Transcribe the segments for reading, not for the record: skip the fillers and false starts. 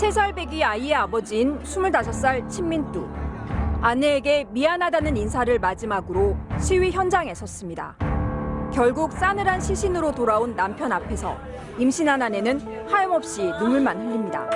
3살배기 아이의 아버지인 25살 친민뚜. 아내에게 미안하다는 인사를 마지막으로 시위 현장에 섰습니다. 결국 싸늘한 시신으로 돌아온 남편 앞에서 임신한 아내는 하염없이 눈물만 흘립니다.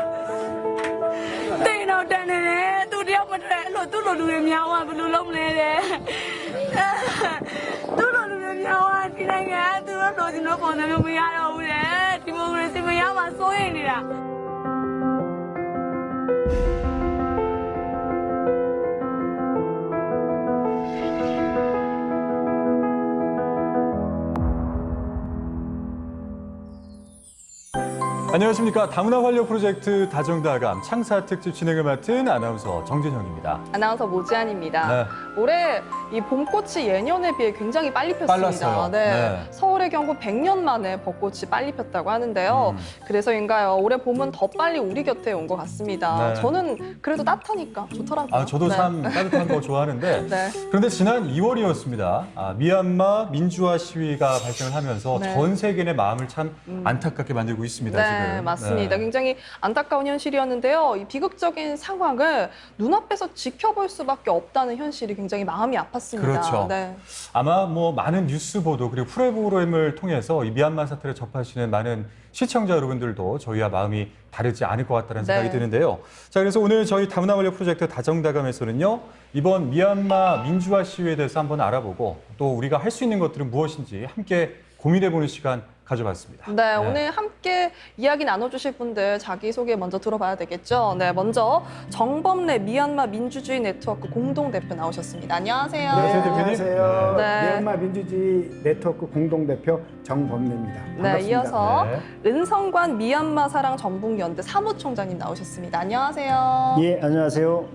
안녕하십니까. 다문화 활력 프로젝트 다정다감 창사 특집 진행을 맡은 아나운서 정진형입니다. 아나운서 모지안입니다. 네. 올해 이 봄꽃이 예년에 비해 굉장히 빨리 폈습니다. 빨랐어요. 네. 서울의 경우 100년 만에 벚꽃이 빨리 폈다고 하는데요. 그래서인가요? 올해 봄은 더 빨리 우리 곁에 온 것 같습니다. 네. 저는 그래도 따뜻하니까 좋더라고요. 저도 네. 참 따뜻한 거 좋아하는데 네. 그런데 지난 2월이었습니다. 미얀마 민주화 시위가 발생을 하면서 네. 전 세계의 마음을 참 안타깝게 만들고 있습니다. 네, 지금. 맞습니다. 네. 굉장히 안타까운 현실이었는데요. 이 비극적인 상황을 눈앞에서 지켜볼 수밖에 없다는 현실이 굉장히 마음이 아팠습니다. 그렇죠. 네. 아마 많은 뉴스 보도 그리고 프로그램을 통해서 이 미얀마 사태를 접하시는 많은 시청자 여러분들도 저희와 마음이 다르지 않을 것 같다는 생각이 네. 활력 자, 그래서 오늘 저희 다문화 활력 프로젝트 다정다감에서는요, 이번 미얀마 민주화 시위에 대해서 한번 알아보고 또 우리가 할 수 있는 것들은 무엇인지 함께 고민해보는 시간 가져봤습니다. 네, 오늘 함께 이야기 나눠주실 분들 자기소개 먼저 들어봐야 되겠죠. 네, 먼저 정범래 미얀마 민주주의 네트워크 공동대표 나오셨습니다. 안녕하세요. 안녕하세요, 대표님. 안녕하세요. 네. 미얀마 민주주의 네트워크 공동대표 정범래입니다. 반갑습니다. 네, 이어서 네. 은성관 미얀마 사랑 전북연대 사무총장님 나오셨습니다. 안녕하세요. 예, 안녕하세요.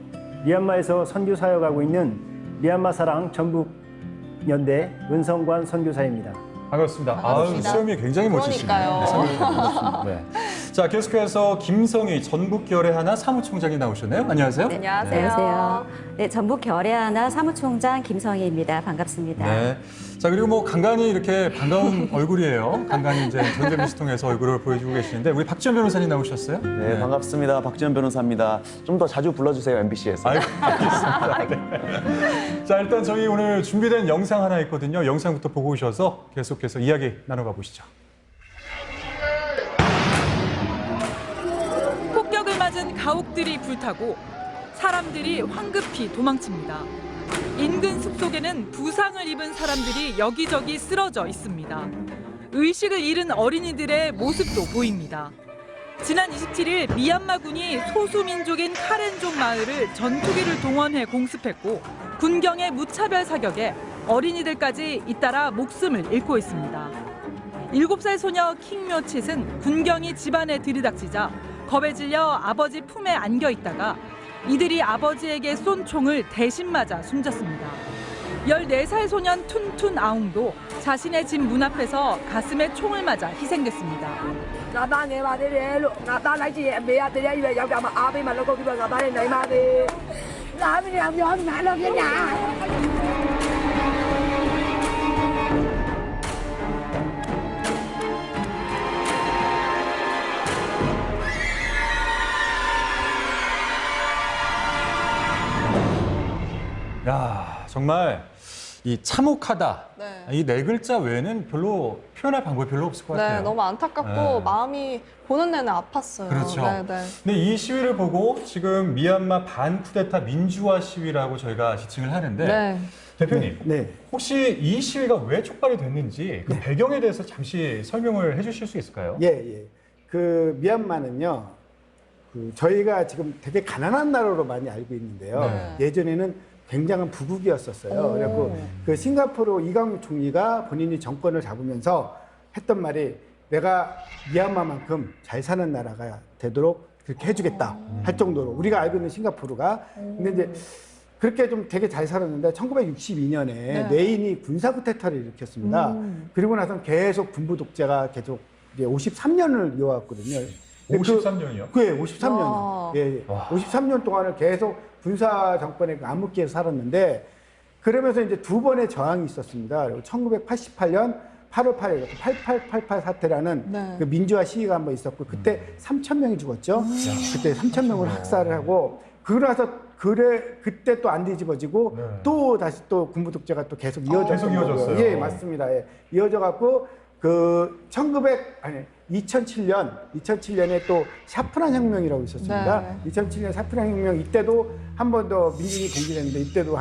미얀마에서 선교 사역하고 있는 미얀마 사랑 전북 연대 은성관 선교사입니다. 반갑습니다. 반갑습니다. 수염이 굉장히 멋지시네요. 그러니까요. 네. 자, 계속해서 김성희 전북 결의 하나 사무총장이 나오셨네요. 안녕하세요. 네, 안녕하세요. 안녕하세요. 네, 전북 결의 하나 사무총장 김성희입니다. 반갑습니다. 네. 자, 그리고 간간히 이렇게 반가운 얼굴이에요. 간간히 이제 전대미시 통해서 얼굴을 보여주고 계시는데 우리 박지원 변호사님 나오셨어요? 네, 반갑습니다. 박지원 변호사입니다. 좀 더 자주 불러주세요, MBC에서. 아이고, 알겠습니다. 네. 자, 일단 저희 오늘 준비된 영상 하나 있거든요. 영상부터 보고 오셔서 계속해서 이야기 나눠가 보시죠. 폭격을 맞은 가옥들이 불타고 사람들이 황급히 도망칩니다. 인근 숲속에는 부상을 입은 사람들이 여기저기 쓰러져 있습니다. 의식을 잃은 어린이들의 모습도 보입니다. 지난 27일 미얀마군이 소수민족인 카렌족 마을을 전투기를 동원해 공습했고 군경의 무차별 사격에 어린이들까지 잇따라 목숨을 잃고 있습니다. 7살 소녀 킹묘칫은 군경이 집안에 들이닥치자 겁에 질려 아버지 품에 안겨 있다가 이들이 아버지에게 쏜 총을 대신 맞아 숨졌습니다. 14살 소년 툰툰 아웅도 자신의 집 문 앞에서 가슴에 총을 맞아 희생됐습니다. 야, 정말 이 참혹하다. 네. 이 네 글자 외에는 별로 표현할 방법이 별로 없을 것 같아요. 네, 너무 안타깝고 네. 마음이 보는 내내 아팠어요. 그렇죠. 네, 네. 근데 이 시위를 보고 지금 미얀마 반쿠데타 민주화 시위라고 저희가 지칭을 하는데 네. 대표님, 네. 혹시 이 시위가 왜 촉발이 됐는지 그 배경에 대해서 잠시 설명을 해주실 수 있을까요? 예, 예. 그 미얀마는요, 저희가 지금 되게 가난한 나라로 많이 알고 있는데요. 네. 예전에는 굉장한 부국이었었어요. 그래서 그 싱가포르 이강유 총리가 본인이 정권을 잡으면서 했던 말이 내가 미얀마만큼 잘 사는 나라가 되도록 그렇게 해주겠다 할 정도로 우리가 알고 있는 싱가포르가 근데 이제 그렇게 좀 되게 잘 살았는데 1962년에 네. 레인이 군사 쿠데타를 일으켰습니다. 그리고 나서 계속 군부 독재가 계속 이제 53년을 이어왔거든요. 53년이요? 그 53년. 와. 예, 와. 53년 동안을 계속 군사 정권에 암흑기에 살았는데 그러면서 이제 두 번의 저항이 있었습니다. 그리고 1988년 8월 8일 8888 사태라는 네. 그 민주화 시위가 한번 있었고 그때 3,000명이 죽었죠. 그때 3,000명을 학살을 하고 그러나서 그때 또 안 뒤집어지고 네. 또 다시 또 군부 독재가 또 계속 계속 이어졌어요. 예, 맞습니다. 예. 이어져 갖고 그 2007년에 또 샤프란 혁명이라고 있었습니다. 네. 2007년 샤프란 혁명 이때도 한 번 더 민중이 공개됐는데 이때도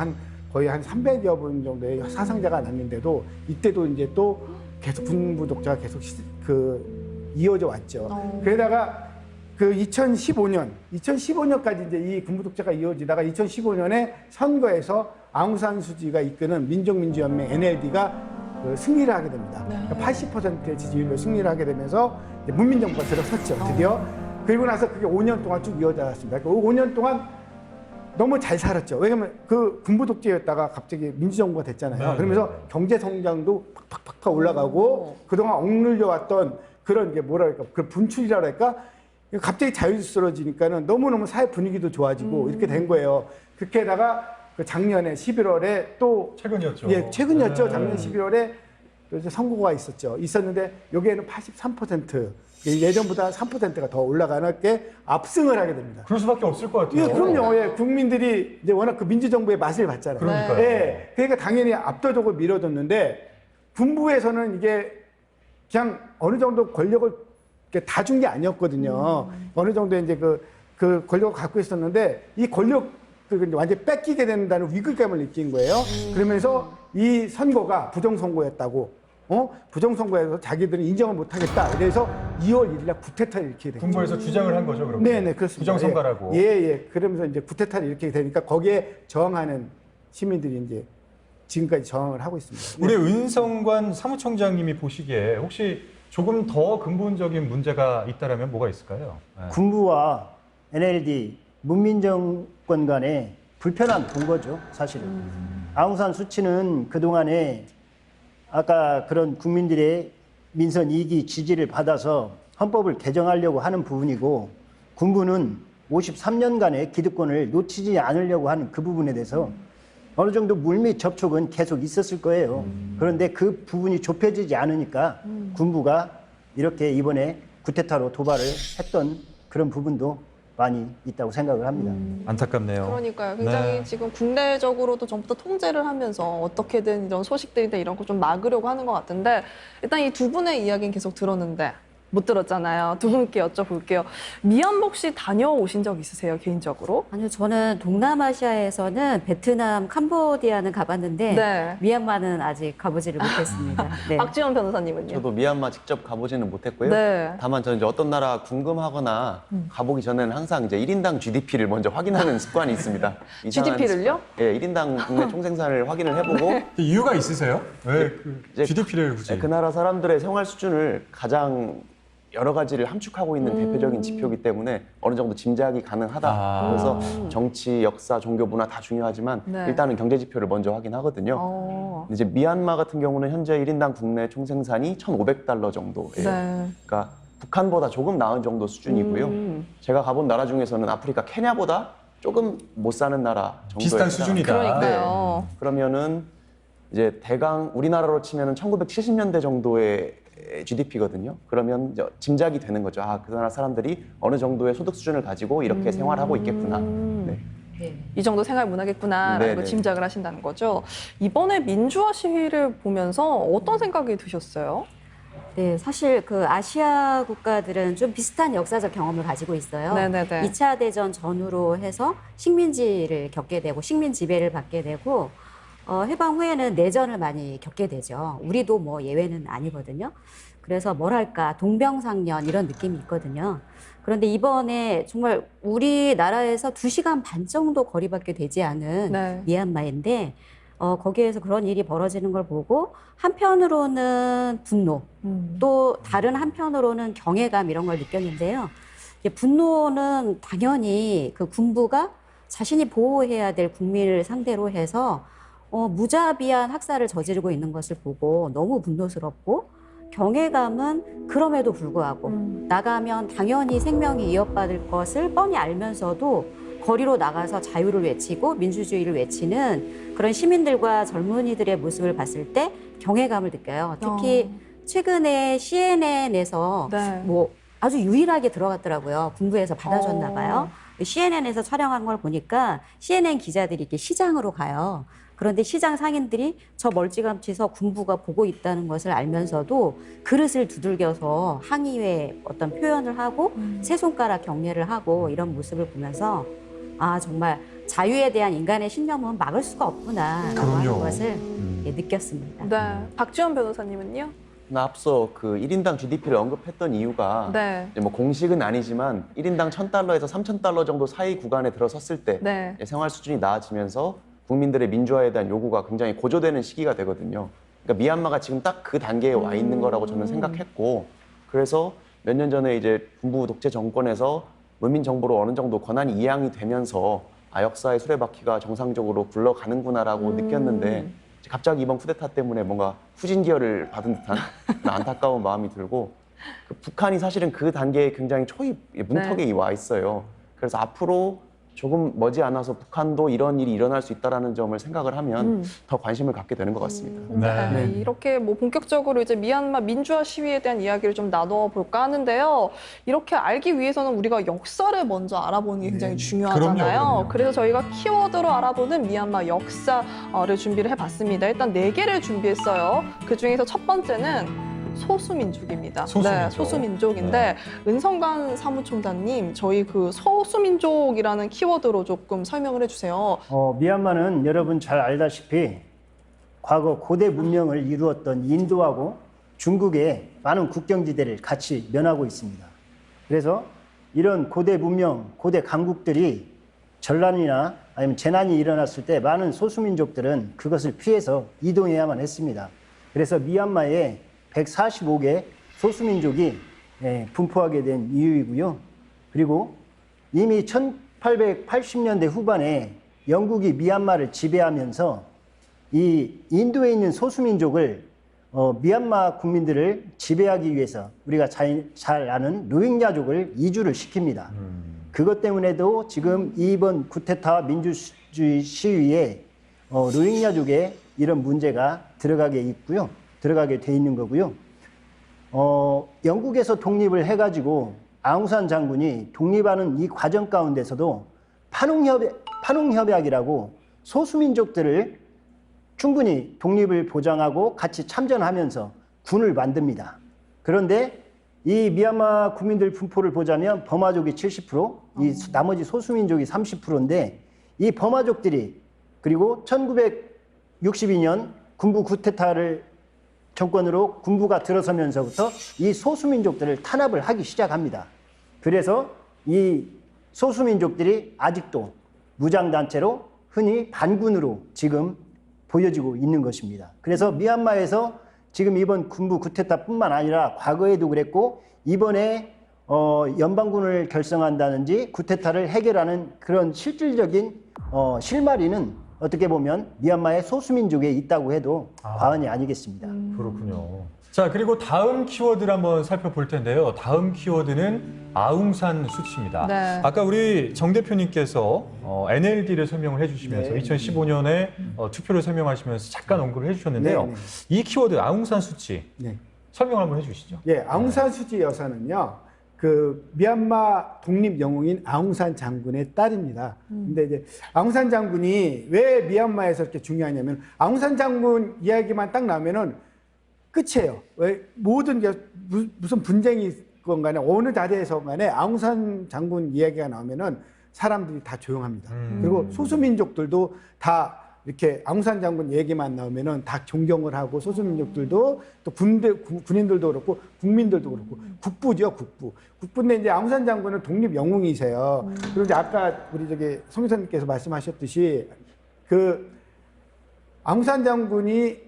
거의 한 300여 분 정도의 사상자가 났는데도 이때도 이제 또 계속 군부 독재가 계속 이어져 왔죠. 그러다가 그 2015년까지 이제 이 군부 독재가 이어지다가 2015년에 선거에서 아웅산 수지가 이끄는 민족민주연맹 NLD가 승리를 하게 됩니다. 그러니까 80%의 지지율로 승리를 하게 되면서 이제 문민정부가 들어섰죠, 드디어. 그리고 나서 그게 5년 동안 쭉 이어졌습니다. 그 5년 동안 너무 잘 살았죠. 왜냐하면 그 군부 독재였다가 갑자기 민주정부가 됐잖아요. 네. 그러면서 경제 성장도 팍팍팍 올라가고 그동안 억눌려왔던 그런 게 뭐랄까, 그 분출이라 할까? 갑자기 자유스러워지니까는 너무너무 사회 분위기도 좋아지고 이렇게 된 거예요. 그렇게다가 그 작년에 11월에 또 최근이었죠. 예, 최근이었죠. 네. 작년 11월에 또 이제 선거가 있었는데 여기에는 83% 예전보다 3%가 더 올라가는 게 압승을 하게 됩니다. 그럴 수밖에 없을 것 같아요. 예, 그럼요. 예, 국민들이 이제 워낙 그 민주정부의 맛을 봤잖아요. 그러니까요. 예, 그러니까 당연히 압도적으로 밀어줬는데 군부에서는 이게 그냥 어느 정도 권력을 다 준 게 아니었거든요. 어느 정도 이제 그 권력을 갖고 있었는데 이 권력 완전히 뺏기게 된다는 위기감을 느낀 거예요. 그러면서 이 선거가 부정선거였다고, 부정선거에서 자기들은 인정을 못하겠다. 그래서 2월 1일 날 쿠데타를 일으키게 됐죠. 군부에서 주장을 한 거죠, 그럼? 네네, 그렇습니다. 부정선거라고. 예. 그러면서 이제 쿠데타를 일으키게 되니까 거기에 저항하는 시민들이 이제 지금까지 저항을 하고 있습니다. 우리 은성관 사무총장님이 보시기에 혹시 조금 더 근본적인 문제가 있다라면 뭐가 있을까요? 네. 군부와 NLD, 문민정권 간의 불편함 본 거죠, 사실은. 아웅산 수치는 그동안에 아까 그런 국민들의 민선 2기 지지를 받아서 헌법을 개정하려고 하는 부분이고 군부는 53년간의 기득권을 놓치지 않으려고 하는 그 부분에 대해서 어느 정도 물밑 접촉은 계속 있었을 거예요. 그런데 그 부분이 좁혀지지 않으니까 군부가 이렇게 이번에 쿠데타로 도발을 했던 그런 부분도 많이 있다고 생각을 합니다. 안타깝네요. 그러니까요. 굉장히 네. 지금 국내적으로도 전부 다 통제를 하면서 어떻게든 이런 소식들이나 이런 거 좀 막으려고 하는 것 같은데 일단 이 두 분의 이야기는 계속 들었는데 못 들었잖아요. 두 분께 여쭤볼게요. 미얀마 혹시 다녀오신 적 있으세요, 개인적으로? 아니요, 저는 동남아시아에서는 베트남, 캄보디아는 가봤는데 네. 미얀마는 아직 가보지를 못했습니다. 네. 박지원 변호사님은요? 저도 미얀마 직접 가보지는 못했고요. 네. 다만 저는 이제 어떤 나라 궁금하거나 가보기 전에는 항상 이제 1인당 GDP를 먼저 확인하는 습관이 있습니다. 이상한 GDP를요? 예, 1인당 국내 총생산을 확인을 해보고 이유가 있으세요? 왜 그 이제 GDP를 굳이? 그 나라 사람들의 생활 수준을 가장 여러 가지를 함축하고 있는 대표적인 지표이기 때문에 어느 정도 짐작이 가능하다. 아. 그래서 정치, 역사, 종교, 문화 다 중요하지만 네. 일단은 경제 지표를 먼저 확인하거든요. 근데 이제 미얀마 같은 경우는 현재 1인당 국내 총생산이 1,500달러 정도예요. 네. 그러니까 북한보다 조금 나은 정도 수준이고요. 제가 가본 나라 중에서는 아프리카 케냐보다 조금 못 사는 나라 정도에 비슷한 수준이다. 그러니까요. 그러면은 이제 대강 우리나라로 치면은 1970년대 정도의 GDP거든요. 그러면 이제 짐작이 되는 거죠. 아, 그 나라 사람들이 어느 정도의 소득 수준을 가지고 이렇게 생활하고 있겠구나. 네. 이 정도 생활 문화겠구나라고 네네. 짐작을 하신다는 거죠. 이번에 민주화 시위를 보면서 어떤 생각이 드셨어요? 네, 사실 그 아시아 국가들은 좀 비슷한 역사적 경험을 가지고 있어요. 네네네. 2차 대전 전후로 해서 식민지를 겪게 되고 식민 지배를 받게 되고 해방 후에는 내전을 많이 겪게 되죠. 우리도 뭐 예외는 아니거든요. 그래서 뭐랄까 동병상련 이런 느낌이 있거든요. 그런데 이번에 정말 우리나라에서 2시간 반 정도 거리밖에 되지 않은 네. 미얀마인데 거기에서 그런 일이 벌어지는 걸 보고 한편으로는 분노, 또 다른 한편으로는 경외감 이런 걸 느꼈는데요. 이제 분노는 당연히 그 군부가 자신이 보호해야 될 국민을 상대로 해서 무자비한 학살을 저지르고 있는 것을 보고 너무 분노스럽고, 경외감은 그럼에도 불구하고 나가면 당연히 생명이 위협받을 것을 뻔히 알면서도 거리로 나가서 자유를 외치고 민주주의를 외치는 그런 시민들과 젊은이들의 모습을 봤을 때 경외감을 느껴요. 특히 최근에 CNN에서 네. 뭐 아주 유일하게 들어갔더라고요. 군부에서 받아줬나 봐요. CNN에서 촬영한 걸 보니까 CNN 기자들이 이렇게 시장으로 가요. 그런데 시장 상인들이 저 멀찌감치서 군부가 보고 있다는 것을 알면서도 그릇을 두들겨서 항의의 어떤 표현을 하고 세 손가락 경례를 하고 이런 모습을 보면서 아 정말 자유에 대한 인간의 신념은 막을 수가 없구나라고 하는 그럼요. 것을 느꼈습니다. 네. 박지원 변호사님은요? 나 앞서 그 1인당 GDP를 언급했던 이유가 네. 이제 뭐 공식은 아니지만 1인당 1,000달러에서 3,000달러 정도 사이 구간에 들어섰을 때 네. 생활 수준이 나아지면서 국민들의 민주화에 대한 요구가 굉장히 고조되는 시기가 되거든요. 그러니까 미얀마가 지금 딱 그 단계에 와 있는 거라고 저는 생각했고, 그래서 몇 년 전에 이제 군부 독재 정권에서 문민 정부로 어느 정도 권한이 이양이 되면서 아 역사의 수레바퀴가 정상적으로 굴러가는구나라고 느꼈는데 갑자기 이번 쿠데타 때문에 뭔가 후진 기여를 받은 듯한 그런 안타까운 마음이 들고, 그 북한이 사실은 그 단계에 굉장히 문턱에 와 있어요. 그래서 앞으로 조금 머지않아서 북한도 이런 일이 일어날 수 있다는 점을 생각을 하면 더 관심을 갖게 되는 것 같습니다. 네. 이렇게 뭐 본격적으로 이제 미얀마 민주화 시위에 대한 이야기를 좀 나눠볼까 하는데요. 이렇게 알기 위해서는 우리가 역사를 먼저 알아보는 게 굉장히 중요하잖아요. 그럼요. 그래서 저희가 키워드로 알아보는 미얀마 역사를 준비를 해봤습니다. 일단 4개를 준비했어요. 그 중에서 첫 번째는 소수민족입니다. 소수민족. 네, 소수민족인데 은성관 사무총장님, 저희 그 소수민족이라는 키워드로 조금 설명을 해주세요. 미얀마는 여러분 잘 알다시피 과거 고대 문명을 이루었던 인도하고 중국의 많은 국경지대를 같이 면하고 있습니다. 그래서 이런 고대 문명, 고대 강국들이 전란이나 아니면 재난이 일어났을 때 많은 소수민족들은 그것을 피해서 이동해야만 했습니다. 그래서 미얀마에 145개 소수민족이 분포하게 된 이유이고요. 그리고 이미 1880년대 후반에 영국이 미얀마를 지배하면서 이 인도에 있는 소수민족을 미얀마 국민들을 지배하기 위해서 우리가 잘 아는 로힝야족을 이주를 시킵니다. 그것 때문에도 지금 이번 쿠데타 민주주의 시위에 로힝야족의 이런 문제가 들어가게 돼 있는 거고요. 영국에서 독립을 해가지고 아웅산 장군이 독립하는 이 과정 가운데서도 판홍협약이라고 소수민족들을 충분히 독립을 보장하고 같이 참전하면서 군을 만듭니다. 그런데 이 미얀마 국민들 분포를 보자면 버마족이 70%, 이 나머지 소수민족이 30%인데 이 버마족들이 그리고 1962년 군부 쿠데타를 정권으로 군부가 들어서면서부터 이 소수민족들을 탄압을 하기 시작합니다. 그래서 이 소수민족들이 아직도 무장단체로 흔히 반군으로 지금 보여지고 있는 것입니다. 그래서 미얀마에서 지금 이번 군부 쿠데타뿐만 아니라 과거에도 그랬고 이번에 연방군을 결성한다든지 쿠데타를 해결하는 그런 실질적인 실마리는 어떻게 보면 미얀마의 소수민족에 있다고 해도 과언이 아니겠습니다. 그렇군요. 자, 그리고 다음 키워드를 한번 살펴볼 텐데요. 다음 키워드는 아웅산 수치입니다. 네. 아까 우리 정 대표님께서 NLD를 설명을 해주시면서 네. 2015년에 투표를 설명하시면서 잠깐 언급을 해주셨는데요. 네. 이 키워드 아웅산 수치 네. 설명 한번 해주시죠. 예, 아웅산 수지 여사는요, 그 미얀마 독립 영웅인 아웅산 장군의 딸입니다. 근데 이제 아웅산 장군이 왜 미얀마에서 이렇게 중요하냐면 아웅산 장군 이야기만 딱 나오면은 끝이에요. 왜 모든 게 무슨 분쟁이 있건 간에 어느 자리에서 간에 아웅산 장군 이야기가 나오면은 사람들이 다 조용합니다. 그리고 소수민족들도 다 이렇게 아웅산 장군 얘기만 나오면은 다 존경을 하고 소수민족들도 또 군인들도 그렇고 국민들도 그렇고 국부죠, 국부. 국부인데 이제 아웅산 장군은 독립 영웅이세요. 그리고 이제 아까 우리 저기 송 교사님께서 말씀하셨듯이 그 아웅산 장군이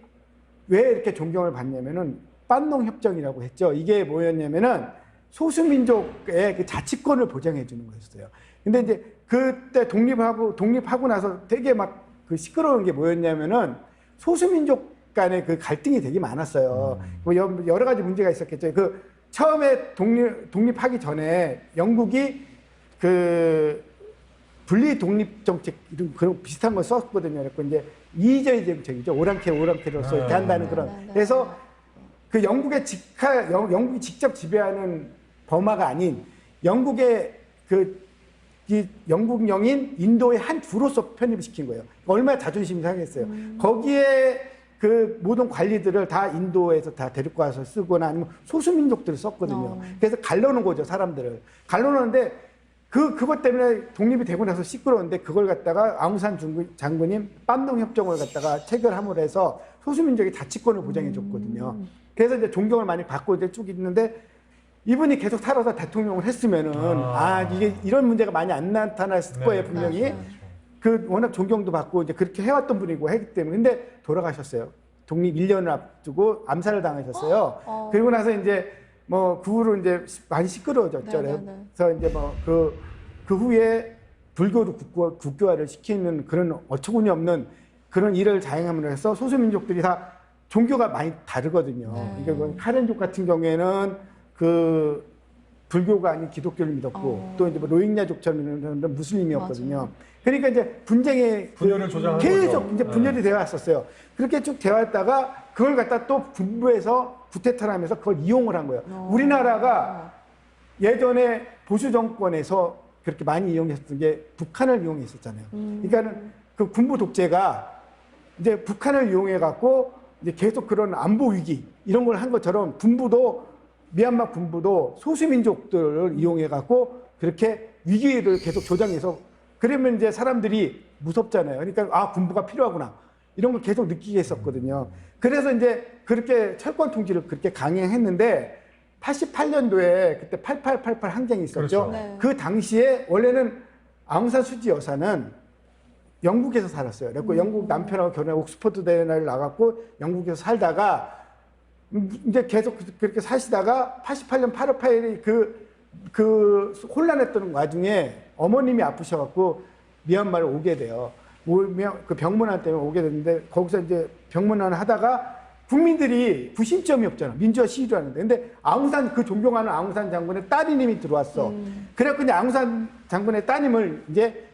왜 이렇게 존경을 받냐면은 빤농 협정이라고 했죠. 이게 뭐였냐면은 소수민족의 그 자치권을 보장해 주는 거였어요. 근데 이제 그때 독립하고 나서 되게 막 그 시끄러운 게 뭐였냐면은 소수민족 간의 그 갈등이 되게 많았어요. 뭐 여러 가지 문제가 있었겠죠. 그 처음에 독립하기 전에 영국이 그 분리 독립 정책 이런 그런 비슷한 거 썼거든요. 그래서 이제 이저희 정책이죠. 오랑캐로서 이렇게 한다는 그런. 그래서 그 영국이 직접 지배하는 버마가 아닌 영국의 이 영국령인 인도의 한 주로서 편입을 시킨 거예요. 얼마나 자존심이 상했어요. 거기에 그 모든 관리들을 다 인도에서 다 데리고 와서 쓰거나 아니면 소수민족들을 썼거든요. 그래서 갈라놓은 거죠, 사람들을. 갈라놓는데 그것 때문에 독립이 되고 나서 시끄러운데 그걸 갖다가 아웅산 장군님 빰동협정을 갖다가 체결함으로 해서 소수민족의 자치권을 보장해 줬거든요. 그래서 이제 존경을 많이 받고 이제 쭉 있는데 이분이 계속 살아서 대통령을 했으면은 이게 이런 문제가 많이 안 나타났을 거예요, 분명히. 그 워낙 존경도 받고 이제 그렇게 해왔던 분이고 했기 때문에. 근데 돌아가셨어요. 독립 1년을 앞두고 암살을 당하셨어요. 그리고 나서 이제 뭐 그 후로 이제 많이 시끄러워졌죠. 그래서 이제 뭐 그 후에 불교로 국교화를 시키는 그런 어처구니 없는 그런 일을 자행함으로 해서 소수민족들이 다 종교가 많이 다르거든요. 그러니까 뭐 카렌족 같은 경우에는 그 불교가 아닌 기독교를 믿었고 또 이제 뭐 로힝야족처럼 무슬림이었거든요. 맞아요. 그러니까 이제 분열을 조장하는 계속 거죠. 이제 분열이 되어 왔었어요. 그렇게 쭉 되어 왔다가 그걸 갖다 또 군부에서 구테타를 하면서 그걸 이용을 한 거예요. 우리나라가 예전에 보수 정권에서 그렇게 많이 이용했던 게 북한을 이용했었잖아요. 그러니까는 그 군부 독재가 이제 북한을 이용해 갖고 이제 계속 그런 안보 위기 이런 걸 한 것처럼 미얀마 군부도 소수민족들을 이용해 갖고 그렇게 위기를 계속 조장해서 그러면 이제 사람들이 무섭잖아요. 그러니까 군부가 필요하구나 이런 걸 계속 느끼게 했었거든요. 그래서 이제 그렇게 철권 통치를 그렇게 강행했는데 88년도에 그때 8888 항쟁이 있었죠. 그렇죠. 네. 그 당시에 원래는 아웅산 수지 여사는 영국에서 살았어요. 그래서 영국 남편하고 결혼해 옥스퍼드 대학을 나갔고 영국에서 살다가 이제 계속 그렇게 사시다가 88년 8월 8일이 그 혼란했던 와중에 어머님이 아프셔갖고 미얀마를 오게 돼요. 그 병문안 때문에 오게 됐는데 거기서 이제 병문안을 하다가 국민들이 구심점이 없잖아. 민주화 시위를 하는데. 근데 그 존경하는 아웅산 장군의 따님이 들어왔어. 그래갖고 이제 아웅산 장군의 따님을 이제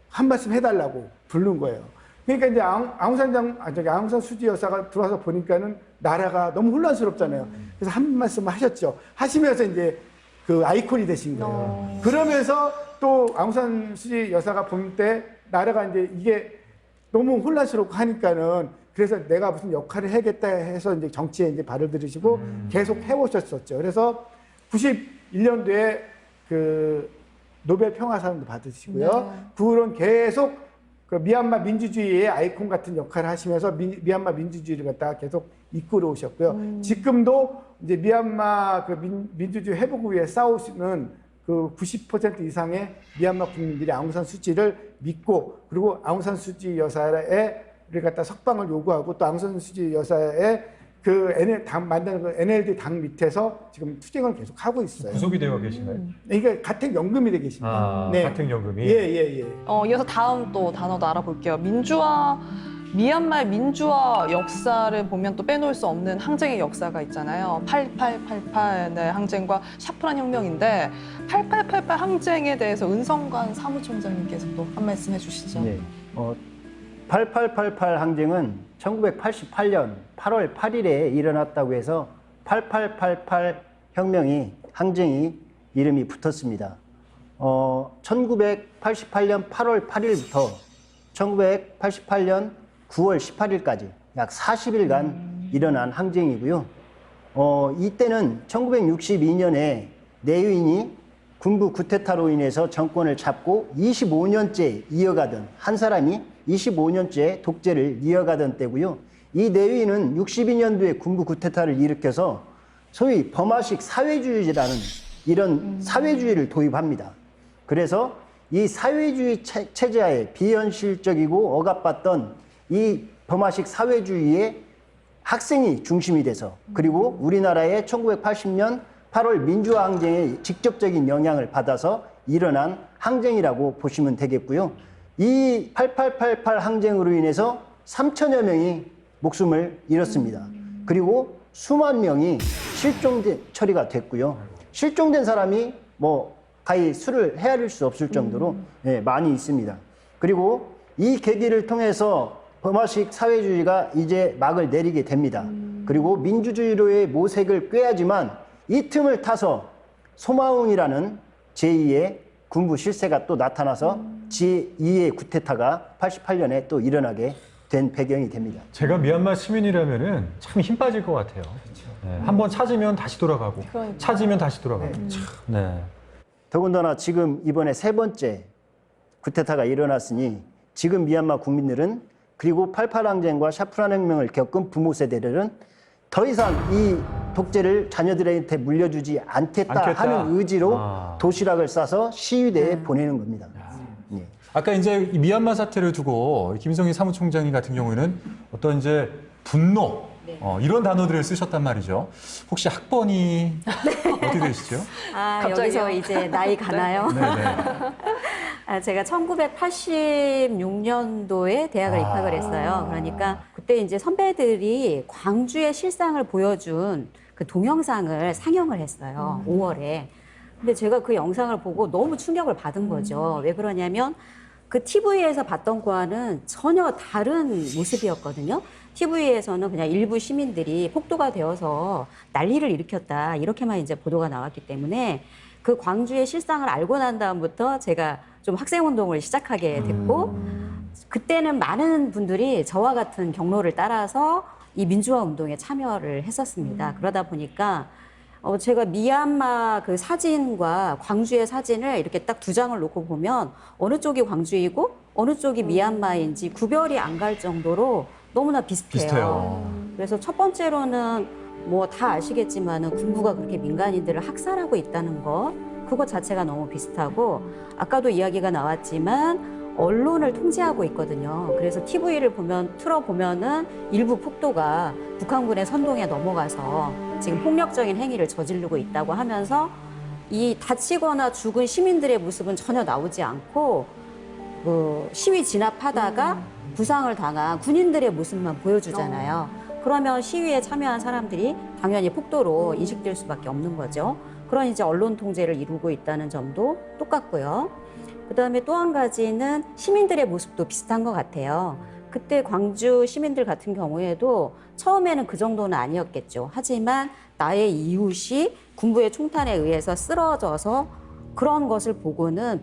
한 말씀 해달라고 부른 거예요. 그러니까 이제 아웅산 수지 여사가 들어와서 보니까는 나라가 너무 혼란스럽잖아요. 그래서 한 말씀 하셨죠. 하시면서 이제 그 아이콘이 되신 거예요. 그러면서 또 아웅산 수지 여사가 볼 때 나라가 이제 이게 너무 혼란스럽고 하니까는 그래서 내가 무슨 역할을 해야겠다 해서 이제 정치에 이제 발을 들이시고 계속 해오셨었죠. 그래서 91년도에 그 노벨 평화상도 받으시고요. 그 후로는 계속 그 미얀마 민주주의의 아이콘 같은 역할을 하시면서 미얀마 민주주의를 갖다가 계속 이끌어 오셨고요. 지금도 이제 미얀마 그 민주주의 회복을 위해 싸우시는 그 90% 이상의 미얀마 국민들이 아웅산 수지를 믿고 그리고 아웅산 수지 여사를 갖다 석방을 요구하고 또 아웅산 수지 여사의 만드는 그 NLD 당 밑에서 지금 투쟁을 계속 하고 있어요. 구속이 되어 계신가요? 그러니까 가택연금이 되어 계십니다. 네. 가택연금이. 예. 이어서 다음 또 단어도 알아볼게요. 미얀마의 민주화 역사를 보면 또 빼놓을 수 없는 항쟁의 역사가 있잖아요. 8888 항쟁과 샤프란 혁명인데 8888 항쟁에 대해서 은성관 사무총장님께서 또 한 말씀 해주시죠. 네. 8888 항쟁은 1988년 8월 8일에 일어났다고 해서 8888 항쟁이 이름이 붙었습니다. 1988년 8월 8일부터 1988년 9월 18일까지 약 40일간 일어난 항쟁이고요. 이때는 1962년에 내유인이 군부 쿠데타로 인해서 정권을 잡고 25년째 이어가던 한 사람이 25년째 독재를 이어가던 때고요. 이 내유인은 62년도에 군부 쿠데타를 일으켜서 소위 버마식 사회주의라는 이런 사회주의를 도입합니다. 그래서 이 사회주의 체제하에 비현실적이고 억압받던 이 버마식 사회주의의 학생이 중심이 돼서 그리고 우리나라의 1980년 8월 민주화 항쟁에 직접적인 영향을 받아서 일어난 항쟁이라고 보시면 되겠고요. 이 8888 항쟁으로 인해서 3천여 명이 목숨을 잃었습니다. 그리고 수만 명이 실종 처리가 됐고요. 실종된 사람이 가히 수를 헤아릴 수 없을 정도로 많이 있습니다. 그리고 이 계기를 통해서 버마식 사회주의가 이제 막을 내리게 됩니다. 그리고 민주주의로의 모색을 꾀하지만 이 틈을 타서 소마웅이라는 제2의 군부 실세가 또 나타나서 제2의 쿠데타가 88년에 또 일어나게 된 배경이 됩니다. 제가 미얀마 시민이라면은 참 힘 빠질 것 같아요. 네, 한번 찾으면 다시 돌아가고, 찾으면 다시 돌아가고. 참, 네. 더군다나 지금 이번에 세 번째 쿠데타가 일어났으니 지금 미얀마 국민들은 그리고 88항쟁과 샤프란 혁명을 겪은 부모 세대들은 더 이상 이 독재를 자녀들한테 물려주지 않겠다 하는 의지로 도시락을 싸서 시위대에 보내는 겁니다. 예. 아까 이제 이 미얀마 사태를 두고 김성희 사무총장님 같은 경우에는 어떤 이제 분노 이런 단어들을 쓰셨단 말이죠. 혹시 학번이 어떻게 되시죠? 여기서 이제 나이 가나요? 네네. 제가 1986년도에 대학을 입학을 했어요. 그러니까 그때 이제 선배들이 광주의 실상을 보여준 그 동영상을 상영을 했어요. 5월에. 근데 제가 그 영상을 보고 너무 충격을 받은 거죠. 왜 그러냐면 그 TV에서 봤던 거와는 전혀 다른 모습이었거든요. TV에서는 그냥 일부 시민들이 폭도가 되어서 난리를 일으켰다. 이렇게만 이제 보도가 나왔기 때문에 그 광주의 실상을 알고 난 다음부터 제가 좀 학생운동을 시작하게 됐고, 그때는 많은 분들이 저와 같은 경로를 따라서 이 민주화 운동에 참여를 했었습니다. 그러다 보니까 제가 미얀마 그 사진과 광주의 사진을 이렇게 딱 두 장을 놓고 보면 어느 쪽이 광주이고 어느 쪽이 미얀마인지 구별이 안 갈 정도로 너무나 비슷해요. 그래서 첫 번째로는 뭐 다 아시겠지만은 군부가 그렇게 민간인들을 학살하고 있다는 것, 그것 자체가 너무 비슷하고, 아까도 이야기가 나왔지만 언론을 통제하고 있거든요. 그래서 TV를 틀어보면은 일부 폭도가 북한군의 선동에 넘어가서 지금 폭력적인 행위를 저지르고 있다고 하면서 이 다치거나 죽은 시민들의 모습은 전혀 나오지 않고 그 시위 진압하다가 부상을 당한 군인들의 모습만 보여주잖아요. 그러면 시위에 참여한 사람들이 당연히 폭도로 인식될 수밖에 없는 거죠. 그런 이제 언론 통제를 이루고 있다는 점도 똑같고요. 그다음에 또 한 가지는 시민들의 모습도 비슷한 것 같아요. 그때 광주 시민들 같은 경우에도 처음에는 그 정도는 아니었겠죠. 하지만 나의 이웃이 군부의 총탄에 의해서 쓰러져서 그런 것을 보고는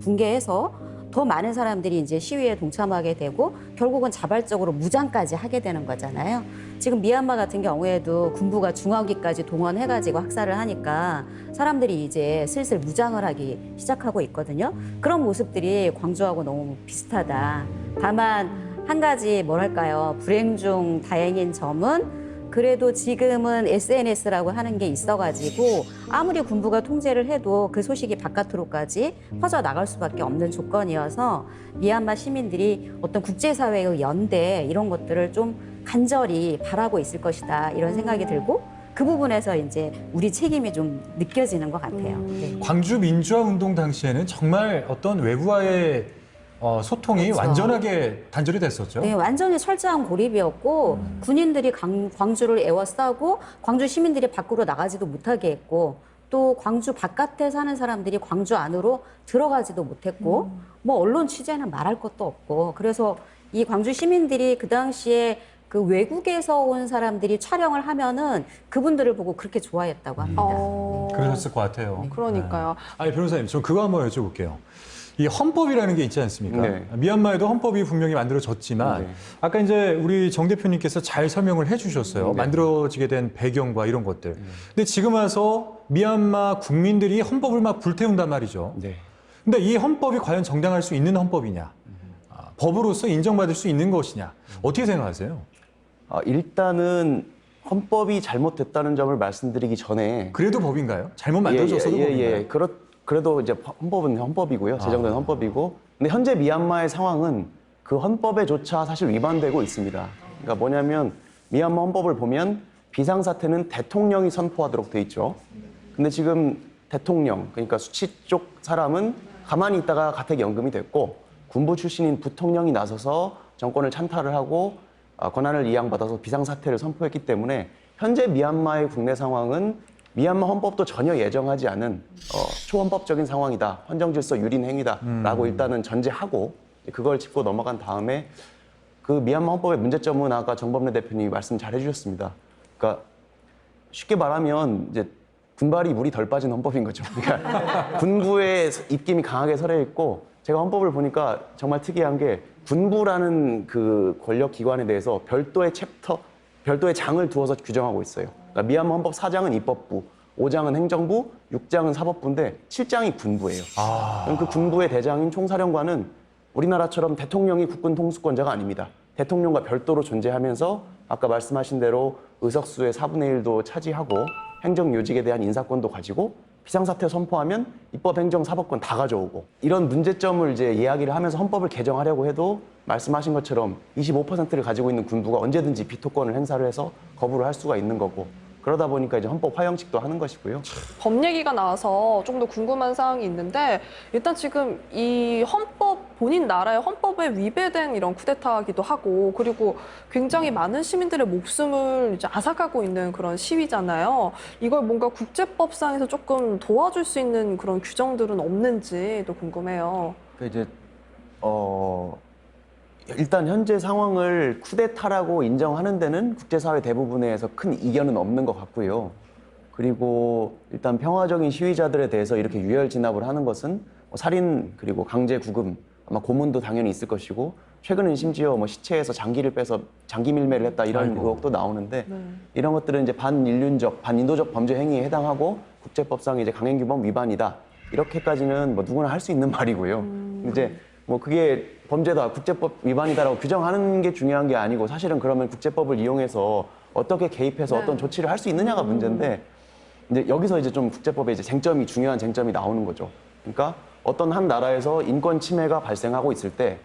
붕괴해서 더 많은 사람들이 이제 시위에 동참하게 되고 결국은 자발적으로 무장까지 하게 되는 거잖아요. 지금 미얀마 같은 경우에도 군부가 중화기까지 동원해가지고 학살을 하니까 사람들이 이제 슬슬 무장을 하기 시작하고 있거든요. 그런 모습들이 광주하고 너무 비슷하다. 다만 한 가지 뭐랄까요, 불행 중 다행인 점은 그래도 지금은 SNS라고 하는 게 있어가지고 아무리 군부가 통제를 해도 그 소식이 바깥으로까지 퍼져나갈 수밖에 없는 조건이어서 미얀마 시민들이 어떤 국제사회의 연대 이런 것들을 좀 간절히 바라고 있을 것이다, 이런 생각이 들고 그 부분에서 이제 우리 책임이 좀 느껴지는 것 같아요. 네. 광주 민주화 운동 당시에는 정말 어떤 외부와의 소통이 그렇죠. 완전하게 단절이 됐었죠. 네, 완전히 철저한 고립이었고 군인들이 광주를 에워싸고 광주 시민들이 밖으로 나가지도 못하게 했고 또 광주 바깥에 사는 사람들이 광주 안으로 들어가지도 못했고 뭐 언론 취재는 말할 것도 없고, 그래서 이 광주 시민들이 그 당시에 그 외국에서 온 사람들이 촬영을 하면은 그분들을 보고 그렇게 좋아했다고 합니다. 그러셨을 것 같아요. 그러니까요. 네. 아니 변호사님, 저 그거 한번 여쭤볼게요. 이 헌법이라는 게 있지 않습니까? 네. 미얀마에도 헌법이 분명히 만들어졌지만 네. 아까 이제 우리 정 대표님께서 잘 설명을 해주셨어요. 네. 만들어지게 된 배경과 이런 것들. 근데 지금 와서 미얀마 국민들이 헌법을 막 불태운단 말이죠. 네. 근데 이 헌법이 과연 정당할 수 있는 헌법이냐? 법으로서 인정받을 수 있는 것이냐? 어떻게 생각하세요? 일단은 헌법이 잘못됐다는 점을 말씀드리기 전에 그래도 법인가요? 잘못 만들어졌어도 법인가요? 그래도 이제 헌법은 헌법이고요. 제정된 헌법이고. 근데 현재 미얀마의 상황은 그 헌법에조차 사실 위반되고 있습니다. 그러니까 뭐냐면 미얀마 헌법을 보면 비상사태는 대통령이 선포하도록 돼 있죠. 근데 지금 대통령, 그러니까 수치 쪽 사람은 가만히 있다가 가택연금이 됐고 군부 출신인 부통령이 나서서 정권을 찬탈을 하고 권한을 이양받아서 비상사태를 선포했기 때문에 현재 미얀마의 국내 상황은 미얀마 헌법도 전혀 예정하지 않은 초헌법적인 상황이다, 헌정질서 유린 행위다라고 일단은 전제하고 그걸 짚고 넘어간 다음에 그 미얀마 헌법의 문제점은 아까 정범래 대표님이 말씀 잘 해주셨습니다. 그러니까 쉽게 말하면 이제 군발이 물이 덜 빠진 헌법인 거죠. 그러니까 군부의 입김이 강하게 서려 있고 제가 헌법을 보니까 정말 특이한 게 군부라는 그 권력 기관에 대해서 별도의 챕터, 별도의 장을 두어서 규정하고 있어요. 그러니까 미얀마 헌법 4장은 입법부, 5장은 행정부, 6장은 사법부인데 7장이 군부예요. 그럼 그 군부의 대장인 총사령관은 우리나라처럼 대통령이 국군 통수권자가 아닙니다. 대통령과 별도로 존재하면서 아까 말씀하신 대로 의석수의 4분의 1도 차지하고 행정요직에 대한 인사권도 가지고 비상사태 선포하면 입법, 행정, 사법권 다 가져오고 이런 문제점을 이제 이야기를 하면서 헌법을 개정하려고 해도 말씀하신 것처럼 25%를 가지고 있는 군부가 언제든지 비토권을 행사를 해서 거부를 할 수가 있는 거고 그러다 보니까 이제 헌법 화형식도 하는 것이고요. 법 얘기가 나와서 좀 더 궁금한 사항이 있는데 일단 지금 이 헌법 본인 나라의 헌법에 위배된 이런 쿠데타이기도 하고 그리고 굉장히 많은 시민들의 목숨을 이제 앗아가고 있는 그런 시위잖아요. 이걸 뭔가 국제법상에서 조금 도와줄 수 있는 그런 규정들은 없는지도 궁금해요. 이제 일단 현재 상황을 쿠데타라고 인정하는 데는 국제사회 대부분에서 큰 이견은 없는 것 같고요. 그리고 일단 평화적인 시위자들에 대해서 이렇게 유혈 진압을 하는 것은 살인 그리고 강제 구금 아마 고문도 당연히 있을 것이고 최근엔 심지어 뭐 시체에서 장기를 빼서 장기 밀매를 했다 이런 의혹도 나오는데 이런 것들은 이제 반인륜적, 반인도적 범죄 행위에 해당하고 국제법상 이제 강행규범 위반이다 이렇게까지는 뭐 누구나 할 수 있는 말이고요. 이제 뭐 그게 범죄다, 국제법 위반이다라고 규정하는 게 중요한 게 아니고 사실은 그러면 국제법을 이용해서 어떻게 개입해서 어떤 조치를 할 수 있느냐가 문제인데 이제 여기서 이제 좀 국제법에 이제 쟁점이 중요한 쟁점이 나오는 거죠. 그러니까 어떤 한 나라에서 인권 침해가 발생하고 있을 때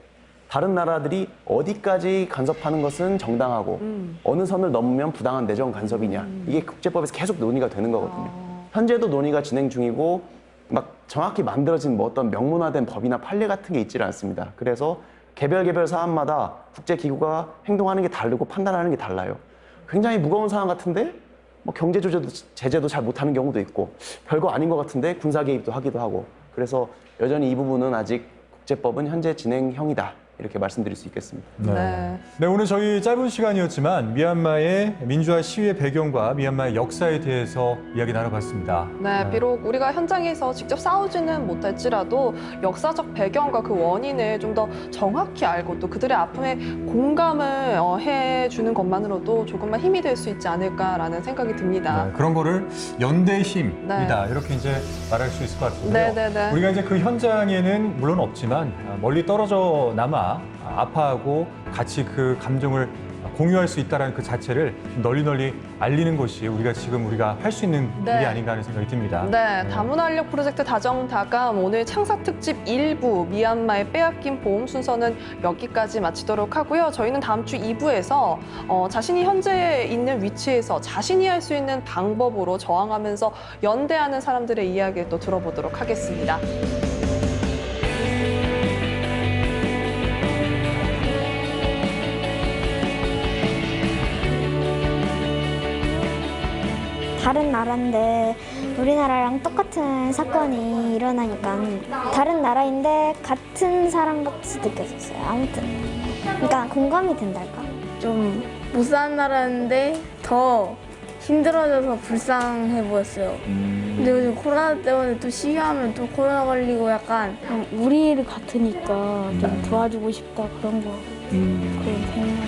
다른 나라들이 어디까지 간섭하는 것은 정당하고 어느 선을 넘으면 부당한 내정 간섭이냐 이게 국제법에서 계속 논의가 되는 거거든요. 현재도 논의가 진행 중이고 막 정확히 만들어진 뭐 어떤 명문화된 법이나 판례 같은 게 있지는 않습니다. 그래서 개별 사안마다 국제기구가 행동하는 게 다르고 판단하는 게 달라요. 굉장히 무거운 사안 같은데 뭐 경제 제재도 잘 못하는 경우도 있고 별거 아닌 것 같은데 군사 개입도 하기도 하고 그래서 여전히 이 부분은 아직 국제법은 현재 진행형이다. 이렇게 말씀드릴 수 있겠습니다. 네, 오늘 저희 짧은 시간이었지만 미얀마의 민주화 시위의 배경과 미얀마의 역사에 대해서 이야기 나눠봤습니다. 네, 비록 우리가 현장에서 직접 싸우지는 못할지라도 역사적 배경과 그 원인을 좀 더 정확히 알고 또 그들의 아픔에 공감을 해주는 것만으로도 조금만 힘이 될 수 있지 않을까라는 생각이 듭니다. 네, 그런 거를 연대의 힘이다 이렇게 이제 말할 수 있을 것 같은데요. 우리가 이제 그 현장에는 물론 없지만 멀리 떨어져 남아 아파하고 같이 그 감정을 공유할 수 있다는 그 자체를 널리 알리는 것이 우리가 할 수 있는 일이 아닌가 하는 생각이 듭니다. 네, 다문화 인력 프로젝트 다정다감 오늘 창사 특집 1부 미얀마의 빼앗긴 보험 순서는 여기까지 마치도록 하고요. 저희는 다음 주 2부에서 자신이 현재 있는 위치에서 자신이 할 수 있는 방법으로 저항하면서 연대하는 사람들의 이야기를 또 들어보도록 하겠습니다. 다른 나라인데 우리나라랑 똑같은 사건이 일어나니까 다른 나라인데 같은 사람 같이 느껴졌어요. 아무튼 그러니까 공감이 된달까. 좀 못 사는 나라인데 더 힘들어져서 불쌍해 보였어요. 근데 요즘 코로나 때문에 또 시위하면 또 코로나 걸리고 약간 우리 일 같으니까 좀 도와주고 싶다 그런 거 그런 생각.